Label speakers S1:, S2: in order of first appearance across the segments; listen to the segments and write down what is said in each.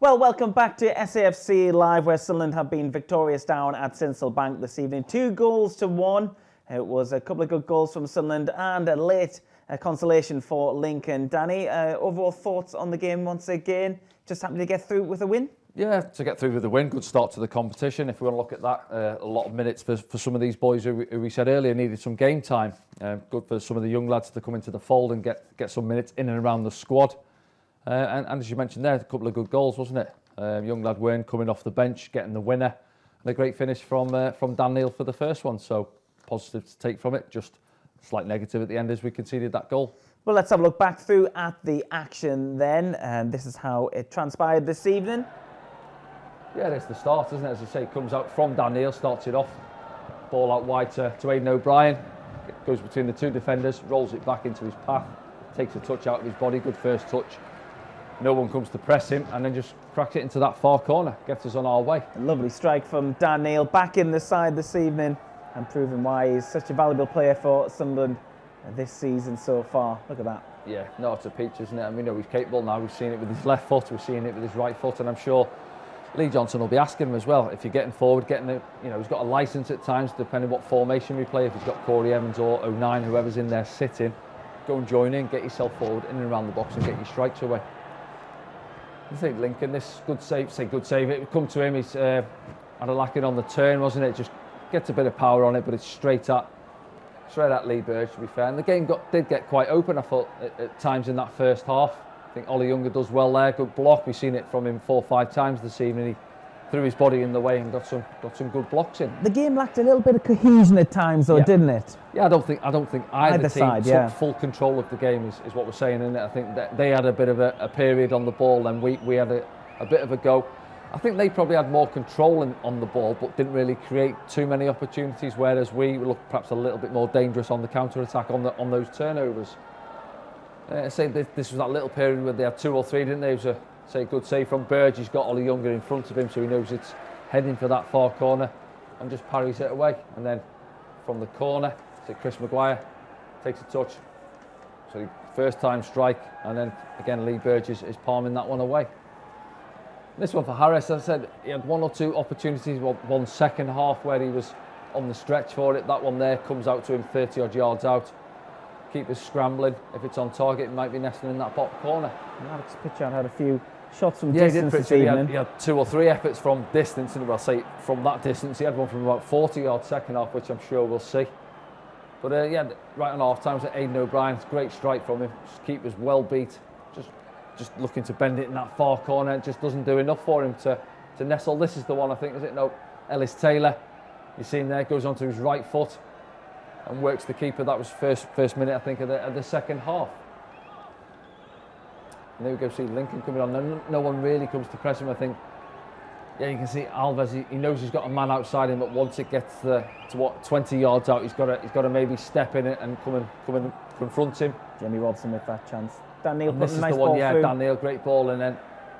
S1: Well, welcome back to SAFC Live, where Sunderland have been victorious down at Sincil Bank this evening. 2-1. It was a couple of good goals from Sunderland and a late consolation for Lincoln. Danny, overall thoughts on the game once again? Just happy to get through with a win?
S2: Yeah, to get through with a win, good start to the competition. If we want to look at that, a lot of minutes for some of these boys who we said earlier needed some game time. Good for some of the young lads to come into the fold and get some minutes in and around the squad. And as you mentioned there, a couple of good goals, wasn't it? Young lad Wern coming off the bench, getting the winner, and a great finish from Dan Neil for the first one. So positive to take from it. Just slight negative at the end as we conceded that goal.
S1: Well, let's have a look back through at the action then. And this is how it transpired this evening.
S2: Yeah, that's the start, isn't it? As I say, it comes out from Dan Neil, starts it off. Ball out wide to Aidan O'Brien. Goes between the two defenders, rolls it back into his path, takes a touch out of his body, good first touch. No one comes to press him, and then just cracks it into that far corner, gets us on our way.
S1: A lovely strike from Dan Neil, back in the side this evening, and proving why he's such a valuable player for Sunderland this season so far. Look at that.
S2: Yeah, no, it's a peach, isn't it? And we know he's capable now. We've seen it with his left foot, we're seeing it with his right foot, and I'm sure Lee Johnson will be asking him as well. If you're getting forward, he's got a licence at times, depending what formation we play. If he's got Corey Evans or 09, whoever's in there sitting, go and join in, get yourself forward, in and around the box, and get your strikes away. I think Lincoln, this good save, it would come to him, he's had a lacking on the turn, wasn't it? Just gets a bit of power on it, but it's straight at Lee Burge, to be fair. And the game did get quite open, I thought, at times in that first half. I think Ollie Younger does well there, good block. We've seen it from him 4 or 5 times this evening. He threw his body in the way and got some good blocks in.
S1: The game lacked a little bit of cohesion at times, though, didn't it?
S2: Yeah, I don't think either team
S1: side,
S2: took full control of the game, is what we're saying, isn't it? I think that they had a bit of a period on the ball, and we had a bit of a go. I think they probably had more control on the ball, but didn't really create too many opportunities, whereas we looked perhaps a little bit more dangerous on the counter-attack on those turnovers. I say this was that little period where they had 2 or 3, didn't they? It was a good save from Burge. He's got Ollie Younger in front of him, so he knows it's heading for that far corner, and just parries it away. And then from the corner, Chris Maguire takes a touch. So first time strike, and then again Lee Burge is palming that one away. This one for Harris, as I said, he had 1 or 2 opportunities, one second half where he was on the stretch for it. That one there comes out to him 30 odd yards out. Keeper's scrambling. If it's on target, it might be nestling in that bottom corner.
S1: Alex Pitchard had a few shots from distance this evening.
S2: He had 2 or 3 efforts from distance, and I'll say from that distance. He had one from about 40 yards second half, which I'm sure we'll see. But right on half time, Aidan O'Brien, great strike from him. Keeper's well beat. Just looking to bend it in that far corner. It just doesn't do enough for him to nestle. This is the one, I think, is it? No, Ellis Taylor. You see him there, goes onto his right foot and works the keeper. That was first minute, I think, of the second half. And there we go, see Lincoln coming on. No one really comes to press him, I think. Yeah, you can see Alves, he knows he's got a man outside him, but once it gets to 20 yards out, he's got to maybe step in it and come and confront him.
S1: Jamie Robson with that chance. Dan Neil put
S2: this
S1: a
S2: is
S1: nice
S2: the one,
S1: ball through.
S2: Dan Neil, great ball, and then,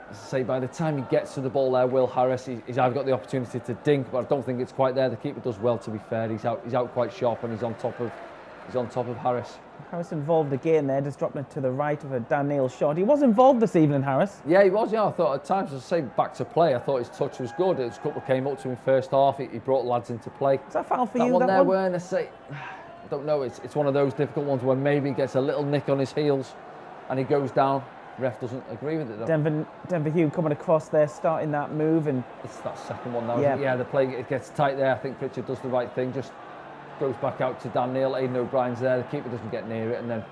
S2: as I say, by the time he gets to the ball there, Will Harris, he's either got the opportunity to dink, but I don't think it's quite there. The keeper does well, to be fair. He's out quite sharp, and he's on top of Harris.
S1: Harris involved again there, just dropping it to the right of a Dan Neil shot. He was involved this evening, Harris.
S2: Yeah, he was. Yeah, I thought at times, as I say, back to play, I thought his touch was good. A couple came up to him first half. He brought lads into play.
S1: Is that foul for
S2: that
S1: you?
S2: One
S1: that
S2: there,
S1: one?
S2: I say, I don't know. It's one of those difficult ones where maybe he gets a little nick on his heels, and he goes down. Ref doesn't agree with it though.
S1: Denver Hugh coming across there, starting that move, and
S2: it's that second one now.
S1: Yeah,
S2: the play, it gets tight there. I think Pritchard does the right thing. Just goes back out to Dan Neil. Aidan O'Brien's there. The keeper doesn't get near it, and then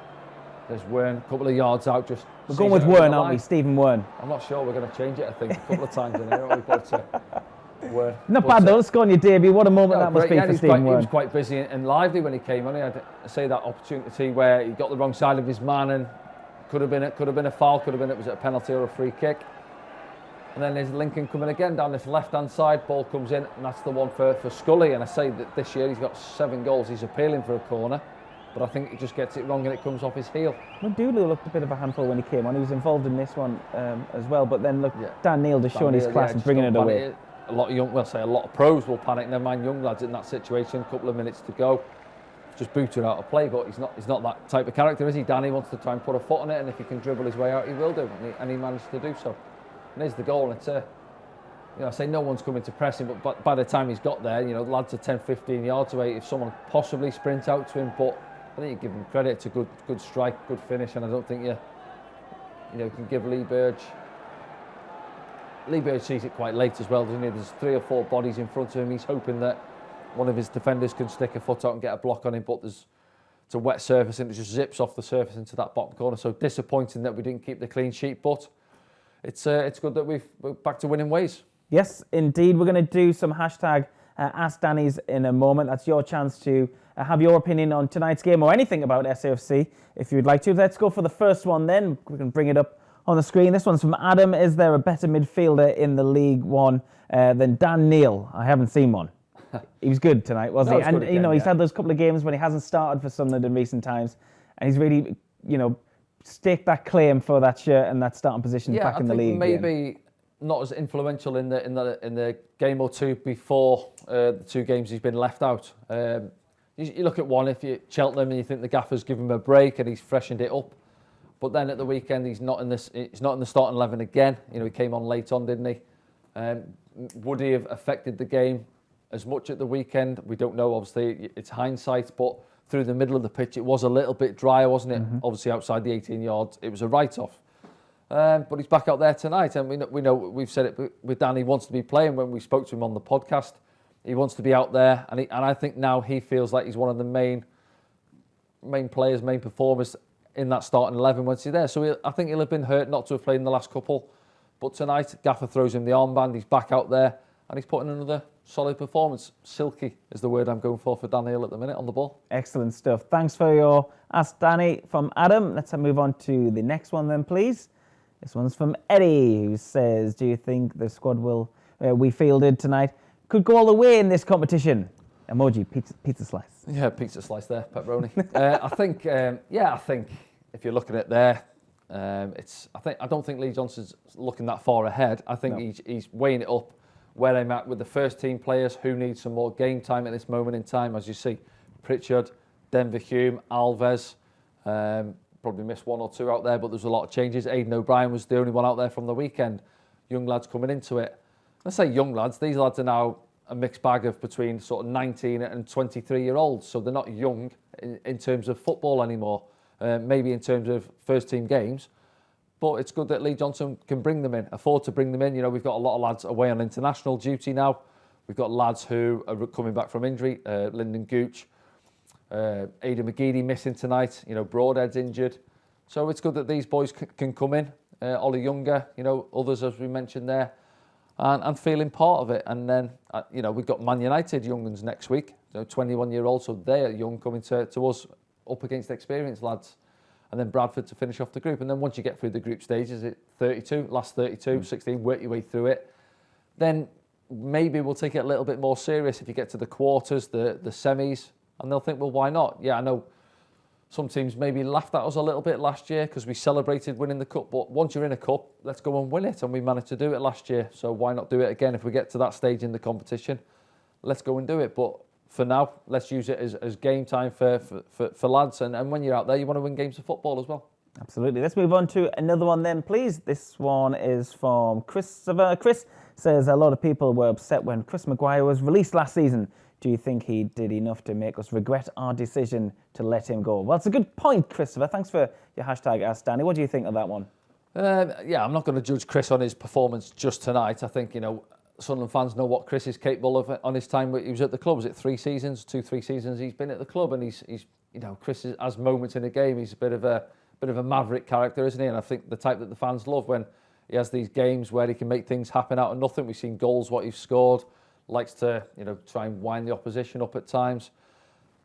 S2: there's Wern, a couple of yards out. Just
S1: we're going with Wern, aren't we? Stephen Wern.
S2: I'm not sure. We're going to change it. I think a couple of times in here, aren't we? But Wern.
S1: Not bad though. Let's go on your debut. What a moment that must be for Stephen Wern.
S2: He was quite busy and lively when he came on. He had that opportunity where he got the wrong side of his man and. Could have been a foul, was it a penalty or a free kick? And then there's Lincoln coming again down this left-hand side, ball comes in, and that's the one for Scully. And I say that this year he's got 7 goals, he's appealing for a corner, but I think he just gets it wrong and it comes off his heel.
S1: Well, Dooley looked a bit of a handful when he came on. He was involved in this one as well, but then look, Dan Neil just showing his class and bringing it away.
S2: A lot of pros will panic, never mind young lads in that situation, a couple of minutes to go. Just booted out of play, but he's not that type of character, is he? Danny wants to try and put a foot on it, and if he can dribble his way out, he will do, and he managed to do so. And there's the goal. It's I say no one's coming to press him, but by the time he's got there, the lads are 10, 15 yards away. If someone possibly sprints out to him, but I think you give him credit. It's a good strike, good finish, and I don't think you can give Lee Burge. Lee Burge sees it quite late as well, doesn't he? There's 3 or 4 bodies in front of him. He's hoping that one of his defenders can stick a foot out and get a block on him, but it's a wet surface and it just zips off the surface into that bottom corner. So disappointing that we didn't keep the clean sheet, but it's good that we're back to winning ways.
S1: Yes, indeed. We're going to do some hashtag Ask Danny's in a moment. That's your chance to have your opinion on tonight's game or anything about SAFC if you'd like to. Let's go for the first one then. We can bring it up on the screen. This one's from Adam. Is there a better midfielder in the League One than Dan Neil? I haven't seen one. He was good tonight, wasn't he? And again, he's had those couple of games when he hasn't started for Sunderland in recent times, and he's really, staked that claim for that shirt and that starting position back in the league.
S2: Maybe not as influential in the game or two before the 2 games he's been left out. You look at one, if you Cheltenham and you think the gaffer's given him a break and he's freshened it up, but then at the weekend he's not in the starting 11 again. He came on late on, didn't he? Would he have affected the game as much at the weekend? We don't know, obviously, it's hindsight, but through the middle of the pitch, it was a little bit drier, wasn't it? Mm-hmm. Obviously, outside the 18 yards, it was a write-off. But he's back out there tonight, and we know we've said it with Dan, he wants to be playing. When we spoke to him on the podcast, he wants to be out there, and I think now he feels like he's one of the main players, main performers in that starting 11 once he's there. So I think he'll have been hurt not to have played in the last couple. But tonight, Gaffer throws him the armband, he's back out there, and he's putting another solid performance. Silky is the word I'm going for Dan Neil at the minute on the ball.
S1: Excellent stuff. Thanks for your Ask Danny from Adam. Let's move on to the next one then, please. This one's from Eddie, who says, do you think the squad we fielded tonight could go all the way in this competition? Emoji, pizza slice.
S2: Yeah, pizza slice there, pepperoni. I think if you're looking at there, I don't think Lee Johnson's looking that far ahead. I think he's weighing it up where I'm at with the first team players who need some more game time at this moment in time. As you see, Pritchard, Denver Hume, Alves, probably missed 1 or 2 out there, but there's a lot of changes. Aidan O'Brien was the only one out there from the weekend. Young lads coming into it. Let's say young lads. These lads are now a mixed bag of between sort of 19 and 23-year-olds, so they're not young in terms of football anymore. Maybe in terms of first team games, but it's good that Lee Johnson can bring them in, afford to bring them in. We've got a lot of lads away on international duty now. We've got lads who are coming back from injury. Lyndon Gooch, Aidan McGeady missing tonight. Broadhead's injured, so it's good that these boys can come in. Ollie Younger, others as we mentioned there, and feeling part of it. And then we've got Man United young ones next week, 21-year-olds, so they're young coming to us up against experienced lads. And then Bradford to finish off the group. And then once you get through the group stages, it's 32, last 32, 16, work your way through it. Then maybe we'll take it a little bit more serious if you get to the quarters, the semis, and they'll think, well, why not? Yeah, I know some teams maybe laughed at us a little bit last year because we celebrated winning the cup, but once you're in a cup, let's go and win it. And we managed to do it last year, so why not do it again if we get to that stage in the competition? Let's go and do it. But for now, let's use it as game time for lads. And when you're out there, you want to win games of football as well.
S1: Absolutely. Let's move on to another one then, please. This one is from Christopher. Chris says a lot of people were upset when Chris Maguire was released last season. Do you think he did enough to make us regret our decision to let him go? Well, it's a good point, Christopher. Thanks for your hashtag Ask Danny. What do you think of that one?
S2: I'm not going to judge Chris on his performance just tonight. I think, Sunderland fans know what Chris is capable of on his time. He was at the club. Was it 3 seasons, 2-3 seasons he's been at the club, and he's Chris has moments in a game. He's a bit of a maverick character, isn't he? And I think the type that the fans love when he has these games where he can make things happen out of nothing. We've seen goals, what he's scored. Likes to try and wind the opposition up at times.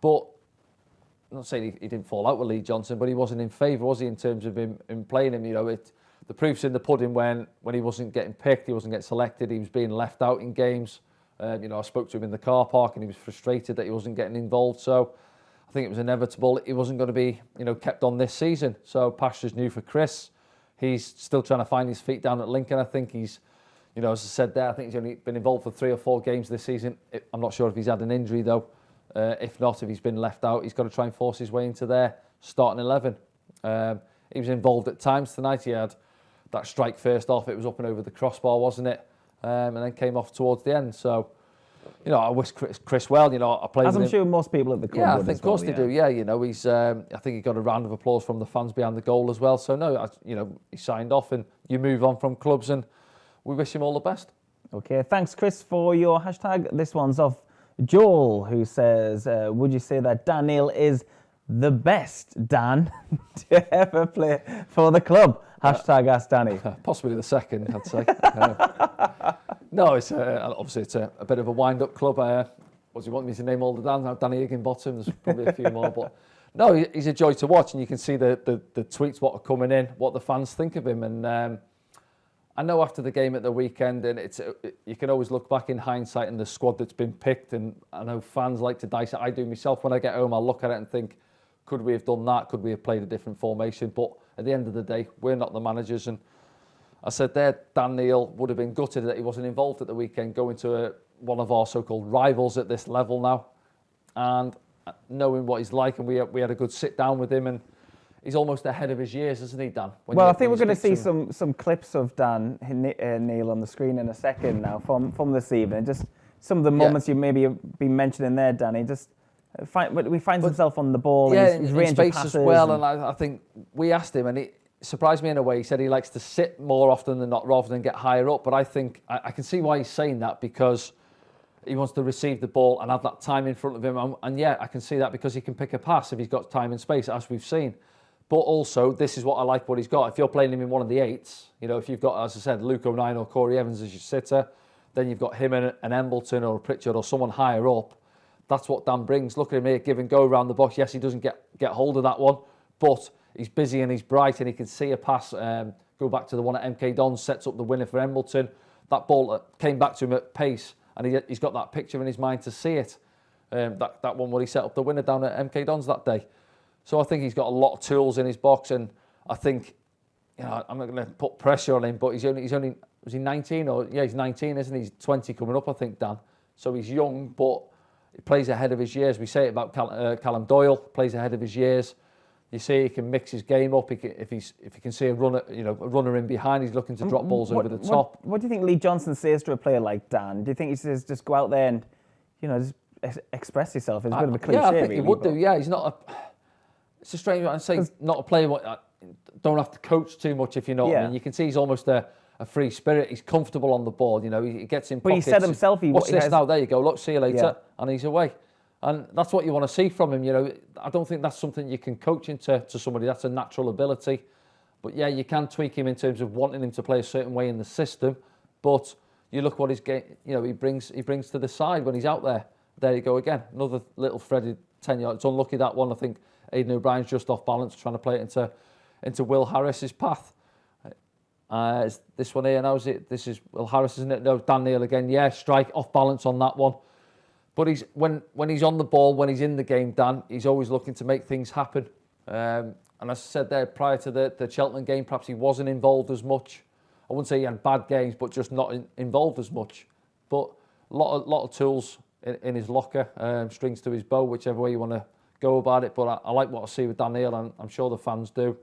S2: But I'm not saying he didn't fall out with Lee Johnson, but he wasn't in favour, was he, in terms of him playing him? The proof's in the pudding when he wasn't getting picked, he wasn't getting selected, he was being left out in games. I spoke to him in the car park and he was frustrated that he wasn't getting involved. So I think it was inevitable he wasn't going to be kept on this season. So pasture's new for Chris. He's still trying to find his feet down at Lincoln. I think he's, as I said there, I think he's only been involved for 3 or 4 games this season. I'm not sure if he's had an injury though. If not, if he's been left out, he's got to try and force his way into their starting 11. He was involved at times tonight. He had that strike first off, it was up and over the crossbar, wasn't it? And then came off towards the end. So, you know, I wish Chris well. You know, I played
S1: as
S2: with
S1: I'm
S2: him.
S1: sure most people at the club
S2: Yeah,
S1: would
S2: I think
S1: as
S2: of course
S1: well,
S2: they do. Yeah, you know, he's. I think he got a round of applause from the fans behind the goal as well. So no, you know, he signed off, and you move on from clubs, and we wish him all the best.
S1: Okay, thanks, Chris, for your hashtag. This one's off Joel, who says, would you say that Dan Neil is the best Dan to ever play for the club? Hashtag Ask Danny.
S2: Possibly the second, I'd say. No, it's obviously it's a bit of a wind-up club. What do you want me to name all the Dans? Now, Danny Higginbottom, there's probably a few more. But no, he's a joy to watch, and you can see the tweets, what are coming in, what the fans think of him. And I know after the game at the weekend, and you can always look back in hindsight in the squad that's been picked, and I know fans like to dissect. I do myself. When I get home, I'll look at it and think, could we have done that? Could we have played a different formation? But at the end of the day, we're not the managers. And I said there, Dan Neil would have been gutted that he wasn't involved at the weekend, going to one of our so-called rivals at this level now. And knowing what he's like, and we had a good sit down with him, and he's almost ahead of his years, isn't he, Dan?
S1: I think we're going to see some clips of Dan Neil on the screen in a second now from this evening. Just some of the moments you maybe have been mentioning there, Danny. Just he finds himself on the ball.
S2: Yeah,
S1: his
S2: in
S1: range
S2: space
S1: of passes
S2: as well. And I think we asked him, and it surprised me in a way. He said he likes to sit more often than not, rather than get higher up. But I think I can see why he's saying that, because he wants to receive the ball and have that time in front of him. And yeah, I can see that, because he can pick a pass if he's got time and space, as we've seen. But also, this is what I like what he's got. If you're playing him in one of the eights, you know, if you've got, as I said, Luke O'Nien or Corey Evans as your sitter, then you've got him and an Embleton or a Pritchard or someone higher up. That's what Dan brings. Look at him here, give and go around the box. Yes, he doesn't get hold of that one, but he's busy and he's bright, and he can see a pass. Go back to the one at MK Dons, sets up the winner for Embleton. That ball came back to him at pace, and he's got that picture in his mind to see it. That one where he set up the winner down at MK Dons that day. So I think he's got a lot of tools in his box, and I think, you know, I'm not going to put pressure on him, but he's only was he 19 or yeah, he's 19, isn't he? He's 20 coming up, I think, Dan. So he's young, but he plays ahead of his years. We say it about Callum Doyle, plays ahead of his years. You see, he can mix his game up. If he can see a runner in behind, he's looking to drop balls over the top.
S1: What do you think Lee Johnson says to a player like Dan? Do you think he says just go out there and, you know, just express yourself? It's a bit of a cliche.
S2: Yeah, I think
S1: really,
S2: he would do. Yeah, he's not it's a strange one. I'd say not a player. Don't have to coach too much, if you know what I mean. You can see he's almost a free spirit. He's comfortable on the ball. You know, he gets in pockets.
S1: But he said himself,
S2: what's this now? There you go. Look, see you later, and he's away. And that's what you want to see from him. You know, I don't think that's something you can coach into somebody. That's a natural ability. But yeah, you can tweak him in terms of wanting him to play a certain way in the system. But you look what he brings to the side when he's out there. There you go again. Another little threaded 10 yards. It's unlucky, that one. I think Aidan O'Brien's just off balance, trying to play it into Will Harris's path. This one here now, this is Will Harris, isn't it? No, Dan Neil again. Yeah, strike, off balance on that one. But when he's on the ball, when he's in the game, Dan, he's always looking to make things happen. And as I said there, prior to the Cheltenham game, perhaps he wasn't involved as much. I wouldn't say he had bad games, but just not involved as much. But a lot of tools in his locker, strings to his bow, whichever way you want to go about it. But I like what I see with Dan Neil, and I'm sure the fans do.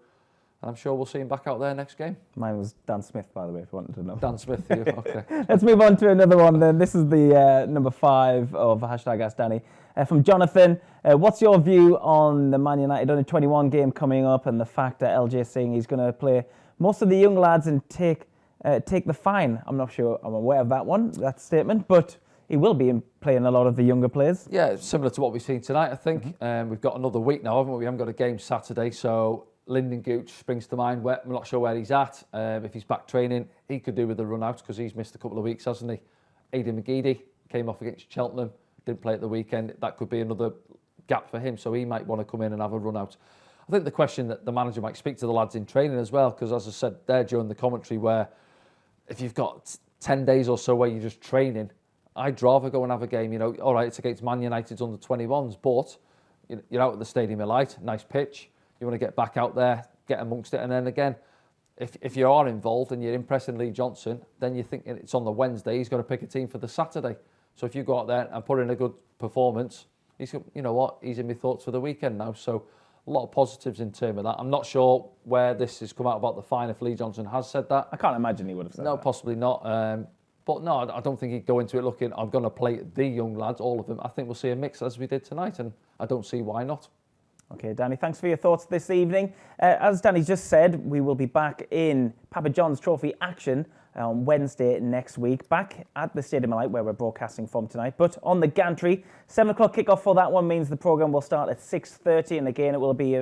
S2: And I'm sure we'll see him back out there next game.
S1: Mine was Dan Smith, by the way, if you wanted to know.
S2: Dan Smith, you okay.
S1: Let's move on to another one then. This is the number 5 of hashtag Ask Danny. From Jonathan, what's your view on the Man United under 21 game coming up, and the fact that LJ saying he's going to play most of the young lads and take the fine? I'm not sure I'm aware of that statement, but he will be playing a lot of the younger players.
S2: Yeah, similar to what we've seen tonight, I think. We've got another week now, haven't we? We haven't got a game Saturday, so Lyndon Gooch springs to mind. I'm not sure where he's at. If he's back training, he could do with the run out, because he's missed a couple of weeks, hasn't he? Aidan McGeady came off against Cheltenham, didn't play at the weekend. That could be another gap for him, so he might want to come in and have a run out. I think the question that the manager might speak to the lads in training as well, because as I said there during the commentary, where if you've got 10 days or so where you're just training, I'd rather go and have a game. You know, all right, it's against Man United's under 21s, but you're out at the Stadium of Light, nice pitch. You want to get back out there, get amongst it, and then again, if you are involved and you're impressing Lee Johnson, then you think it's on the Wednesday, he's got to pick a team for the Saturday. So if you go out there and put in a good performance, you know what, he's in my thoughts for the weekend now. So a lot of positives in terms of that. I'm not sure where this has come out about the fine if Lee Johnson has said that.
S1: I can't imagine he would have said that.
S2: No, possibly not. But no, I don't think he'd go into it looking, I'm going to play the young lads, all of them. I think we'll see a mix as we did tonight, and I don't see why not.
S1: Okay, Danny, thanks for your thoughts this evening. As Danny just said, we will be back in Papa John's Trophy action on Wednesday next week, back at the Stadium of Light where we're broadcasting from tonight. But on the gantry, 7 o'clock kickoff for that one means the programme will start at 6:30, and again it will be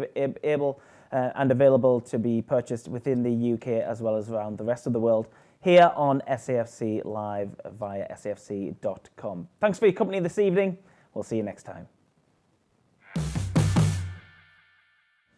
S1: able and available to be purchased within the UK as well as around the rest of the world here on SAFC Live via safc.com. Thanks for your company this evening. We'll see you next time.